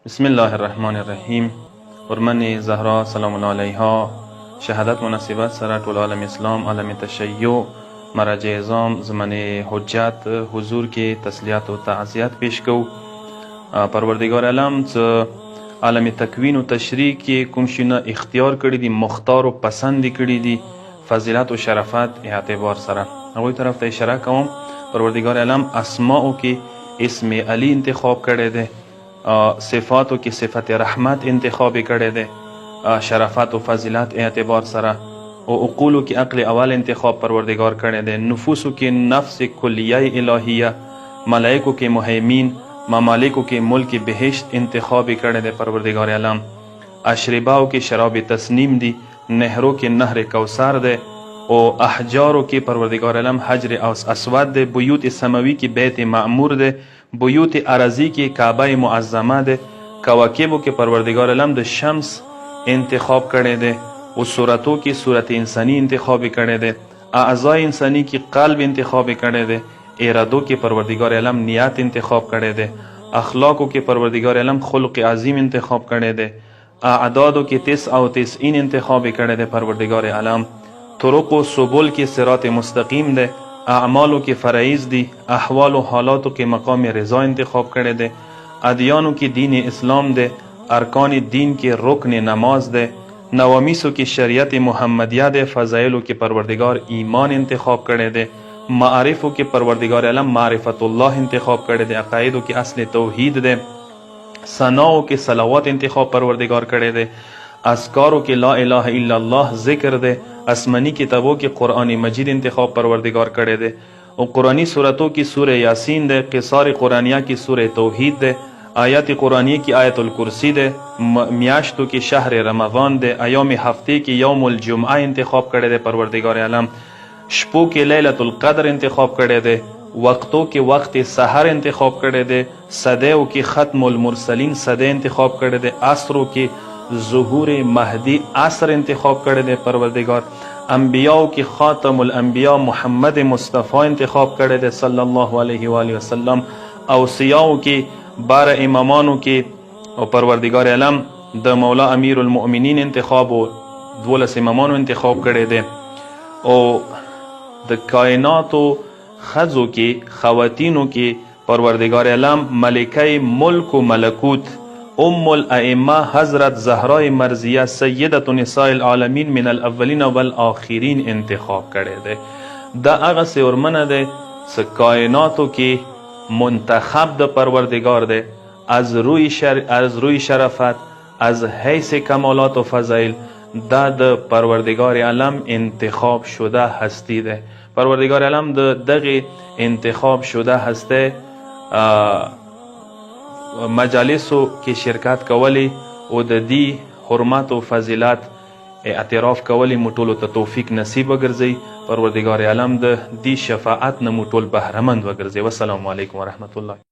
بسم الله الرحمن الرحیم. ورمن زهرا سلام الله علیها شهادت مناسبت سره ټول عالم اسلام عالم تشیع مرجع اعظام زمن حجت حضور کې تسلیت و تعزیت پیش کو. پروردگار عالم څه عالم تکوین و تشریع کې کوم شیونه اختیار کړي دي، مختار و پسند کړي دي، فضیلت و شرفت اعتبار سره هغوی طرف ته اشاره کوم. پروردگار عالم اسماء کې اسم علی انتخاب کړي دي، صفاتو کې صفت رحمت انتخاب کړي دي، شرفت و فضیلت اعتبار سره، او عقولو کې عقل اول انتخاب پروردگار کړي دي، نفوسو کې نفس کلیه الهیه، ملائکو کې مهیمین، ممالکو کې ملک بهشت انتخاب کړي دي پروردگار عالم، اشرباو کې شراب تسنیم دي، نهرو کې نهر کوثر دی، او احجارو کې پروردگار عالم حجر اسود دی، بیوت سماوی کې بیت معمور دی، بیوت ارضی کې کعبه معظمه ده، کواکبو کې پروردگار عالم د شمس انتخاب کړي ده، او صورتو کې صورت انسانی انتخاب کړي ده، اعضای انسانی کې قلب انتخاب کړي ده، ارادو کې پروردگار عالم نیت انتخاب کړي ده، اخلاقو کې پروردگار عالم خلق عظیم انتخاب کړي ده، اعدادو کې 99 انتخاب کړي ده پروردگار عالم، طرق و سبل کې صراط مستقیم ده، اعمالو کې فرائض دي، احوال و حالاتو کې مقام رضا انتخاب کړي دي، ادیانو کې دین اسلام ده، ارکان دین کې رکن نماز ده، نوامیسو کې شریعت محمدیه ده، فضائلو کې پروردگار ایمان انتخاب کړي دي، معارفو کې پروردگار عالم معرفت الله انتخاب کړي دي، عقایدو کې اصل توحید ده، ثناو کې صلوات انتخاب پروردگار کړي دي، اذکارو کې لا اله الا الله ذکر ده، آسمانی کتابوں کی قرآن مجید انتخاب پروردگار کړي دي، او قرآنی صورتوں کی سورہ یاسین ده، قصار قرآنیہ کی سورہ توحید ده، آیات قرآنیہ کی آیت الکرسی ده، میاشتوں کی شہر رمضان ده، ایام ہفتے کی یوم الجمعہ انتخاب کړي دي پروردگار عالم، شپو کی لیلۃ القدر انتخاب کړي دي، وقتوں کے وقت سحر انتخاب کړي دي، صدیوں کی ختم المرسلین صدی انتخاب کړي دي، عصروں کی ظہور مہدی عصر انتخاب کړي دي پروردگار، انبیاء کی خاتم الانبیاء محمد مصطفیٰ انتخاب کړي دي صلی اللہ علیہ وآلہ وسلم، اوصیاء کی 12 امامانو کی او پروردگار عالم د مولا امیر المؤمنین انتخاب او 12 امامانو انتخاب کړي دي، او د کائناتو خزو کی خواتینو کی پروردگار عالم ملکه ملک و ملکوت ام الائمہ حضرت زہرا مرضیہ سیدۃ نساء العالمین من الاولین والآخرین انتخاب کړي دي. دا هغه څه ورمنه ده څه کائناتو کې منتخب د پروردگار ده، از روی شرفت، از حیث کمالات و فضائل، دا د پروردگار عالم انتخاب شده هستی ده. پروردگار عالم د دغه انتخاب شده هسته مجالسو کې شرکت کولی او د دې حرمت او فضیلت اعتراف کولی مو ټولو ته توفیق نصیب وګرځي. پروردگار عالم د دې شفاعت نه مو ټول بهرمند وګرځي. والسلام علیکم ورحمت الله.